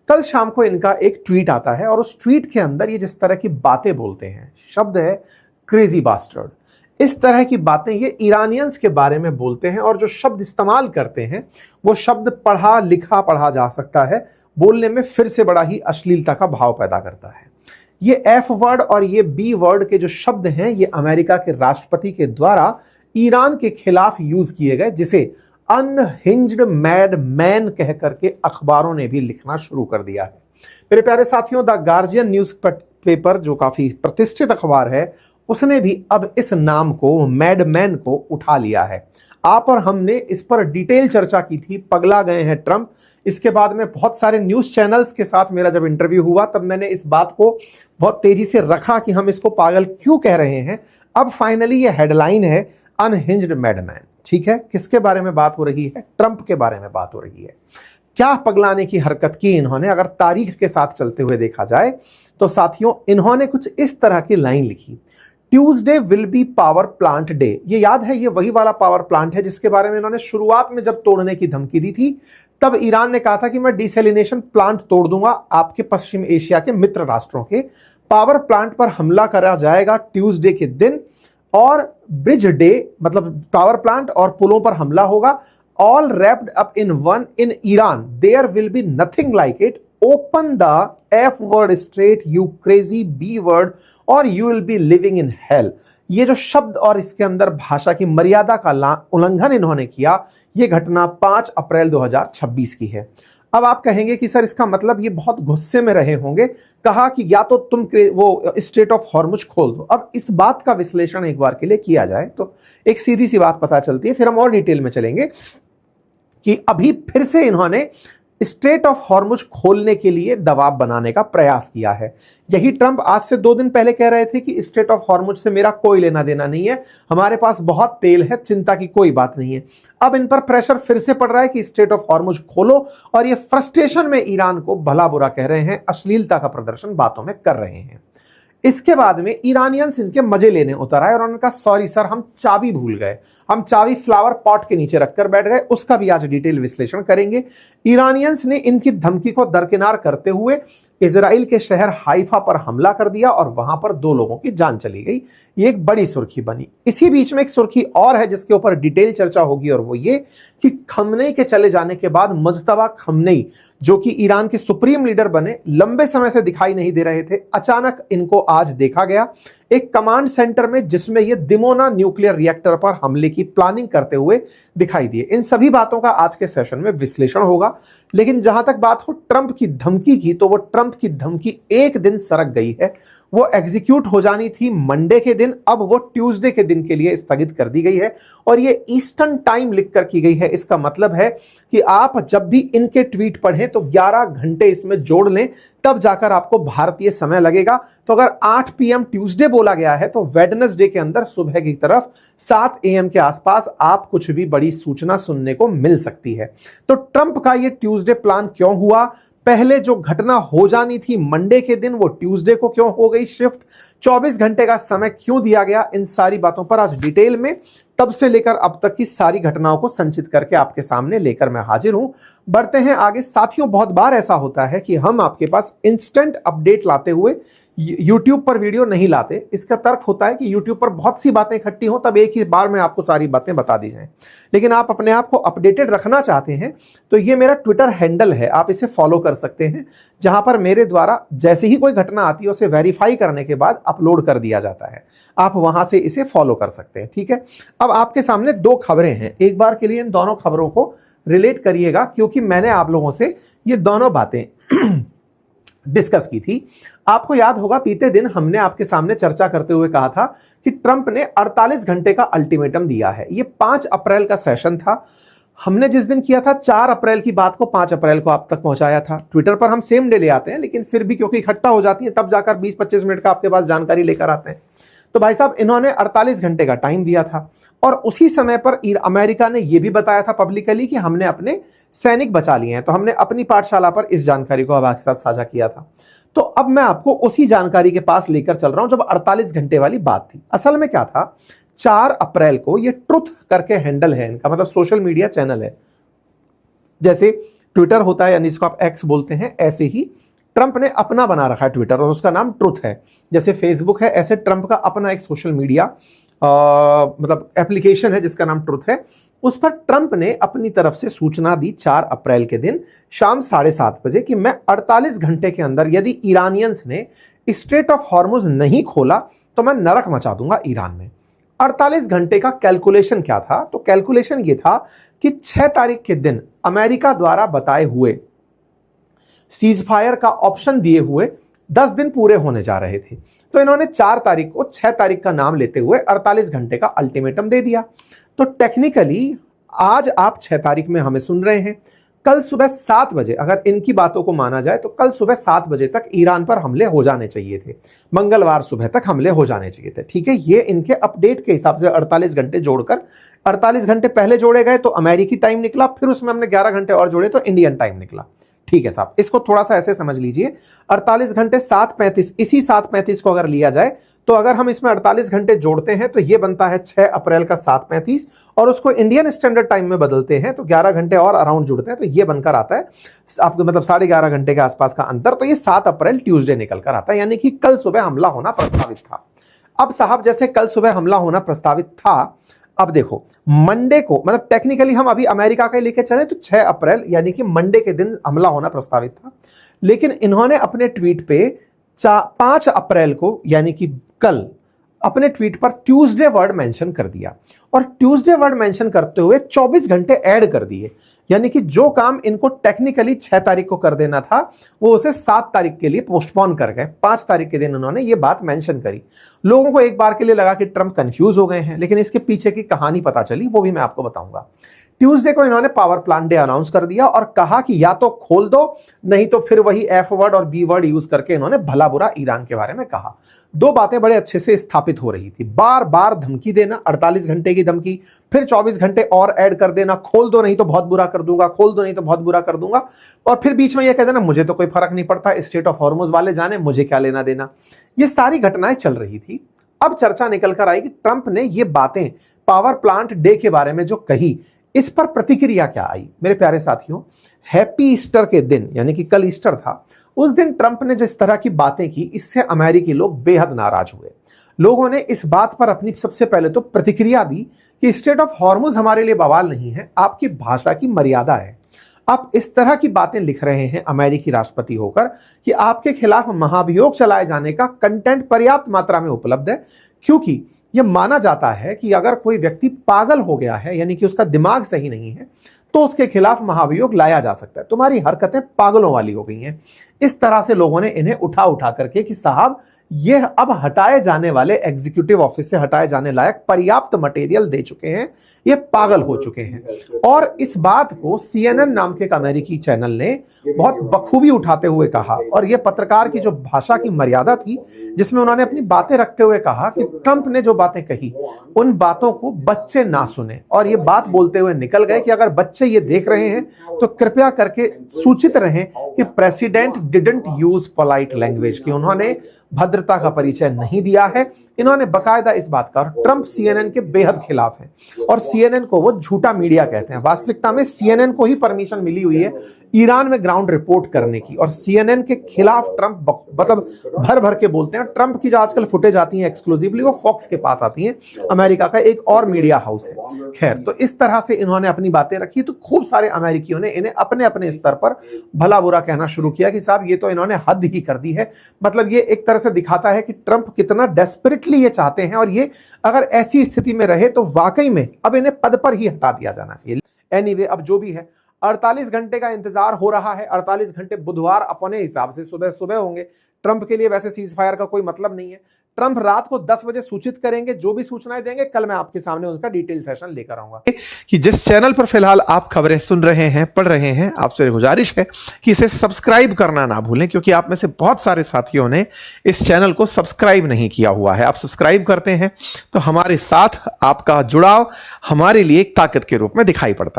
कल शाम को इनका एक ट्वीट आता है और उस ट्वीट के अंदर ये जिस तरह की बातें बोलते हैं, शब्द है क्रेजी बास्टर्ड। इस तरह की बातें ये ईरानियंस के बारे में बोलते हैं और जो शब्द इस्तेमाल करते हैं वो शब्द पढ़ा लिखा पढ़ा जा सकता है, बोलने में फिर से बड़ा ही अश्लीलता का भाव पैदा करता है। ये एफ वर्ड और ये बी वर्ड के जो शब्द हैं ये अमेरिका के राष्ट्रपति के द्वारा ईरान के खिलाफ यूज किए गए, जिसे अनहिंज्ड मैड मैन कह करके अखबारों ने भी लिखना शुरू कर दिया है। मेरे प्यारे साथियों, द गार्जियन न्यूज पेपर जो काफी प्रतिष्ठित अखबार है, उसने भी अब इस नाम को मैडमैन को उठा लिया है। आप और हमने इस पर डिटेल चर्चा की थी, पगला गए हैं ट्रंप। इसके बाद में बहुत सारे न्यूज चैनल्स के साथ मेरा जब इंटरव्यू हुआ तब मैंने इस बात को बहुत तेजी से रखा कि हम इसको पागल क्यों कह रहे हैं। अब फाइनली ये हेडलाइन है अनहिंज्ड मैडमैन। ठीक है, किसके बारे में बात हो रही है? ट्रंप के बारे में बात हो रही है। क्या पगलाने की हरकत की इन्होंने? अगर तारीख के साथ चलते हुए देखा जाए तो साथियों, इन्होंने कुछ इस तरह की लाइन लिखी, Tuesday will be power plant day. ये याद है, ये वही वाला पावर प्लांट है जिसके बारे में इन्होंने शुरुआत में जब तोड़ने की धमकी दी थी तब ईरान ने कहा था कि मैं डिसैलिनेशन प्लांट तोड़ दूंगा। आपके पश्चिम एशिया के मित्र राष्ट्रों के पावर प्लांट पर हमला करा जाएगा ट्यूसडे के दिन, और ब्रिज डे मतलब पावर प्लांट और पुलों पर हमला होगा। All wrapped up in one in Iran, there will be nothing like it, open the F word strait you crazy B word और you will be living in hell. ये जो शब्द और इसके अंदर भाषा की मर्यादा का उल्लंघन इन्होंने किया, ये घटना 5 अप्रैल 2026 की है। अब आप कहेंगे कि सर इसका मतलब ये बहुत गुस्से में रहे होंगे, कहा कि या तो तुम वो स्ट्रेट ऑफ हॉर्मुज खोल दो। अब इस बात का विश्लेषण एक बार के लिए किया जाए तो एक सीधी सी बात पता चलती है, फिर हम और डिटेल में चलेंगे कि अभी फिर से इन्होंने स्ट्रेट ऑफ हॉर्मुज खोलने के लिए दबाव बनाने का प्रयास किया है। यही ट्रंप आज से 2 दिन पहले कह रहे थे कि स्ट्रेट ऑफ हॉर्मुज से मेरा कोई लेना देना नहीं है, हमारे पास बहुत तेल है, चिंता की कोई बात नहीं है। अब इन पर प्रेशर फिर से पड़ रहा है कि स्ट्रेट ऑफ हॉर्मुज खोलो, और ये फ्रस्ट्रेशन में ईरान को भला बुरा कह रहे हैं, अश्लीलता का प्रदर्शन बातों में कर रहे हैं। इसके बाद में ईरानियंस इनके मजे लेने उतर आए और उन्होंने कहा सॉरी सर, हम चाबी भूल गए, हम चाबी फ्लावर पॉट के नीचे रखकर बैठ गए। उसका भी आज डिटेल विश्लेषण करेंगे। ईरानियंस ने इनकी धमकी को दरकिनार करते हुए इजराइल के शहर हाइफा पर हमला कर दिया और वहां पर 2 लोगों की जान चली गई। ये एक बड़ी सुर्खी बनी। इसी बीच में एक सुर्खी और है जिसके ऊपर डिटेल चर्चा होगी, और वो ये कि खमनेई के चले जाने के बाद मुज्तबा खमनेई, जो कि ईरान के सुप्रीम लीडर बने, लंबे समय से दिखाई नहीं दे रहे थे, अचानक इनको आज देखा गया एक कमांड सेंटर में, जिसमें ये दिमोना न्यूक्लियर रिएक्टर पर हमले की प्लानिंग करते हुए दिखाई दिए। इन सभी बातों का आज के सेशन में विश्लेषण होगा। लेकिन जहां तक बात हो ट्रंप की धमकी की, तो वो ट्रंप की धमकी एक दिन सरक गई है। वो एग्जीक्यूट हो जानी थी मंडे के दिन, अब वो ट्यूसडे के दिन के लिए स्थगित कर दी गई है, और ये ईस्टर्न टाइम लिखकर की गई है। इसका मतलब है कि आप जब भी इनके ट्वीट पढ़ें तो 11 घंटे इसमें जोड़ लें, तब जाकर आपको भारतीय समय लगेगा। तो अगर 8 PM ट्यूसडे बोला गया है तो वेडनेसडे के अंदर सुबह की तरफ 7 AM के आसपास आप कुछ भी बड़ी सूचना सुनने को मिल सकती है। तो ट्रंप का ये ट्यूसडे प्लान क्यों हुआ? पहले जो घटना हो जानी थी मंडे के दिन, वो ट्यूसडे को क्यों हो गई शिफ्ट? 24 घंटे का समय क्यों दिया गया? इन सारी बातों पर आज डिटेल में तब से लेकर अब तक की सारी घटनाओं को संचित करके आपके सामने लेकर मैं हाजिर हूं। बढ़ते हैं आगे। साथियों, बहुत बार ऐसा होता है कि हम आपके पास इंस्टेंट अपडेट लाते हुए YouTube पर वीडियो नहीं लाते। इसका तर्क होता है कि YouTube पर बहुत सी बातें इकट्ठी हो, तब एक ही बार में आपको सारी बातें बता दी जाएं। लेकिन आप अपने आप को अपडेटेड रखना चाहते हैं तो ये मेरा ट्विटर हैंडल है, आप इसे फॉलो कर सकते हैं, जहां पर मेरे द्वारा जैसे ही कोई घटना आती है उसे वेरीफाई करने के बाद अपलोड कर दिया जाता है। आप वहां से इसे फॉलो कर सकते हैं। ठीक है, अब आपके सामने 2 खबरें हैं। एक बार के लिए इन दोनों खबरों को रिलेट करिएगा, क्योंकि मैंने आप लोगों से ये दोनों बातें डिस्कस की थी। आपको याद होगा बीते दिन हमने आपके सामने चर्चा करते हुए कहा था कि ट्रंप ने 48 घंटे का अल्टीमेटम दिया है। ये 5 अप्रैल का सेशन था। हमने जिस दिन किया था 4 अप्रैल की बात को 5 अप्रैल को आप तक पहुंचाया था। ट्विटर पर हम सेम डे ले आते हैं, लेकिन फिर भी क्योंकि इकट्ठा हो जाती है तब जाकर 20-25 मिनट का आपके पास जानकारी लेकर आते हैं। तो भाई साहब, इन्होंने 48 घंटे का टाइम दिया था, और उसी समय पर अमेरिका ने यह भी बताया था पब्लिकली कि हमने अपने सैनिक बचा लिए हैं। तो हमने अपनी पाठशाला पर इस जानकारी को आपके साथ साझा किया था। तो अब मैं आपको उसी जानकारी के पास लेकर चल रहा हूं जब 48 घंटे वाली बात थी। असल में क्या था, 4 अप्रैल को ये ट्रुथ करके हैंडल है इनका, मतलब सोशल मीडिया चैनल है। जैसे ट्विटर होता है यानी जिसको आप एक्स बोलते हैं, ऐसे ही ट्रंप ने अपना बना रखा है ट्विटर और उसका नाम ट्रुथ है। जैसे फेसबुक है, ऐसे ट्रंप का अपना एक सोशल मीडिया मतलब एप्लीकेशन है जिसका नाम ट्रुथ है। उस पर ट्रंप ने अपनी तरफ से सूचना दी 4 अप्रैल के दिन शाम 7:30 बजे कि मैं 48 घंटे के अंदर यदि ईरानियंस ने स्ट्रेट ऑफ हॉर्मुज नहीं खोला तो मैं नरक मचा दूंगा ईरान में। 48 घंटे का कैलकुलेशन क्या था? तो कैलकुलेशन ये था कि 6 तारीख के दिन अमेरिका द्वारा बताए हुए सीज फायर का ऑप्शन दिए हुए 10 दिन पूरे होने जा रहे थे। तो इन्होंने 4 तारीख को 6 तारीख का नाम लेते हुए 48 घंटे का अल्टीमेटम दे दिया। तो टेक्निकली आज आप 6 तारीख में हमें सुन रहे हैं, कल सुबह 7 बजे अगर इनकी बातों को माना जाए तो कल सुबह 7 बजे तक ईरान पर हमले हो जाने चाहिए थे, मंगलवार सुबह तक हमले हो जाने चाहिए थे। ठीक है, ये इनके अपडेट के हिसाब से 48 घंटे जोड़कर 48 घंटे पहले जोड़े गए तो अमेरिकी टाइम निकला, फिर उसमें हमने 11 घंटे और जोड़े तो इंडियन टाइम निकला। ठीक है साहब, इसको थोड़ा सा ऐसे समझ लीजिए, 48 घंटे 7:35, इसी 7:35 को अगर लिया जाए तो अगर हम इसमें 48 घंटे जोड़ते हैं तो ये बनता है 6 अप्रैल का 7:35 और उसको इंडियन स्टैंडर्ड टाइम में बदलते हैं तो 11 घंटे और अराउंड जुड़ते हैं तो ये बनकर आता है आपको मतलब 11:30 घंटे के आसपास का अंतर। तो ये 7 अप्रैल ट्यूसडे निकल कर आता है, यानी कि कल सुबह हमला होना प्रस्तावित था। अब साहब जैसे कल सुबह हमला होना प्रस्तावित था, अब देखो मंडे को मतलब टेक्निकली हम अभी अमेरिका के लेके चले तो 6 अप्रैल यानी कि मंडे के दिन हमला होना प्रस्तावित था, लेकिन इन्होंने अपने ट्वीट पे 5 अप्रैल को यानी कि कल अपने ट्वीट पर ट्यूसडे वर्ड मेंशन कर दिया और ट्यूसडे वर्ड मेंशन करते हुए 24 घंटे ऐड कर दिए, यानी कि जो काम इनको टेक्निकली 6 तारीख को कर देना था वो उसे 7 तारीख के लिए पोस्टपोन कर गए। 5 तारीख के दिन उन्होंने ये बात मेंशन करी। लोगों को एक बार के लिए लगा कि ट्रंप कंफ्यूज हो गए हैं, लेकिन इसके पीछे की कहानी पता चली, वो भी मैं आपको बताऊंगा। ट्यूसडे को इन्होंने पावर प्लांट डे अनाउंस कर दिया और कहा कि या तो खोल दो नहीं तो फिर वही एफ वर्ड और बी वर्ड यूज करके इन्होंने भला बुरा ईरान के बारे में कहा। 2 बातें बड़े अच्छे से स्थापित हो रही थी, बार बार धमकी देना, 48 घंटे की धमकी, फिर 24 घंटे और ऐड कर देना, खोल दो नहीं तो बहुत बुरा कर दूंगा, खोल दो नहीं तो बहुत बुरा कर दूंगा, और फिर बीच में यह कह देना मुझे तो कोई फर्क नहीं पड़ता, स्ट्रेट ऑफ हॉर्मुज वाले जाने, मुझे क्या लेना देना। ये सारी घटनाएं चल रही थी। अब चर्चा निकल कर आई कि ट्रंप ने ये बातें पावर प्लांट डे के बारे में जो कही, इस पर प्रतिक्रिया क्या आई। मेरे प्यारे साथियों, हैप्पी ईस्टर के दिन यानी कि कल ईस्टर था, उस दिन ट्रंप ने जिस तरह की बातें की, इससे अमेरिकी लोग बेहद नाराज हुए। लोगों ने इस बात पर अपनी सबसे पहले तो प्रतिक्रिया दी कि स्ट्रेट ऑफ हॉर्मुज हमारे लिए बवाल नहीं है, आपकी भाषा की मर्यादा है। आप इस तरह की बातें लिख रहे हैं अमेरिकी राष्ट्रपति होकर कि आपके खिलाफ महाभियोग चलाए जाने का कंटेंट पर्याप्त मात्रा में उपलब्ध है, क्योंकि यह माना जाता है कि अगर कोई व्यक्ति पागल हो गया है यानी कि उसका दिमाग सही नहीं है तो उसके खिलाफ महाभियोग लाया जा सकता है, तुम्हारी हरकतें पागलों वाली हो गई हैं। इस तरह से लोगों ने इन्हें उठा करके कि साहब यह अब हटाए जाने वाले एग्जीक्यूटिव ऑफिस से हटाए जाने लायक पर्याप्त मटेरियल दे चुके हैं, ये पागल हो चुके हैं। और इस बात को CNN नाम के एक अमेरिकी चैनल ने बहुत बखूबी उठाते हुए कहा, और यह पत्रकार की जो भाषा की मर्यादा थी जिसमें उन्होंने अपनी बातें रखते हुए कहा कि ट्रंप ने जो बातें कही उन बातों को बच्चे ना सुने, और ये बात बोलते हुए निकल गए कि अगर बच्चे ये देख रहे हैं तो कृपया करके सूचित रहें कि president didn't use polite language, कि उन्होंने भद्रता का परिचय नहीं दिया है। इन्होंने बकायदा इस बात का, ट्रंप CNN के बेहद खिलाफ है और CNN को वो झूठा मीडिया कहते हैं। वास्तविकता में CNN को ही परमिशन मिली हुई है ईरान में ग्राउंड रिपोर्ट करने की, और CNN के खिलाफ ट्रंप मतलब भर भर के बोलते हैं। ट्रंप की जो आजकल फुटेज आती है एक्सक्लूसिवली वो फॉक्स के पास आती है, अमेरिका का एक और मीडिया हाउस है। खैर, तो इस तरह से इन्होंने अपनी बातें रखी तो खूब सारे अमेरिकियों ने इन्हें अपने अपने स्तर पर भला बुरा कहना शुरू किया कि साहब ये तो इन्होंने हद ही कर दी है। मतलब ये एक तरह से दिखाता है कि ट्रंप कितना डेस्परेटली ये चाहते हैं, और ये अगर ऐसी स्थिति में रहे तो वाकई में अब इन्हें पद पर ही हटा दिया जाना चाहिए। एनीवे, अब जो भी है 48 घंटे का इंतजार हो रहा है। 48 घंटे बुधवार अपने हिसाब से सुबह सुबह होंगे। ट्रंप के लिए वैसे सीज फायर का कोई मतलब नहीं है। ट्रंप रात को 10 बजे सूचित करेंगे, जो भी सूचनाएं देंगे कल मैं आपके सामने उनका डिटेल सेशन लेकर आऊंगा। कि जिस चैनल पर फिलहाल आप खबरें सुन रहे हैं, पढ़ रहे हैं, आपसे गुजारिश है कि इसे सब्सक्राइब करना ना भूलें, क्योंकि आप में से बहुत सारे साथियों ने इस चैनल को सब्सक्राइब नहीं किया हुआ है। आप सब्सक्राइब करते हैं तो हमारे साथ आपका जुड़ाव हमारे लिए एक ताकत के रूप में दिखाई पड़ता है।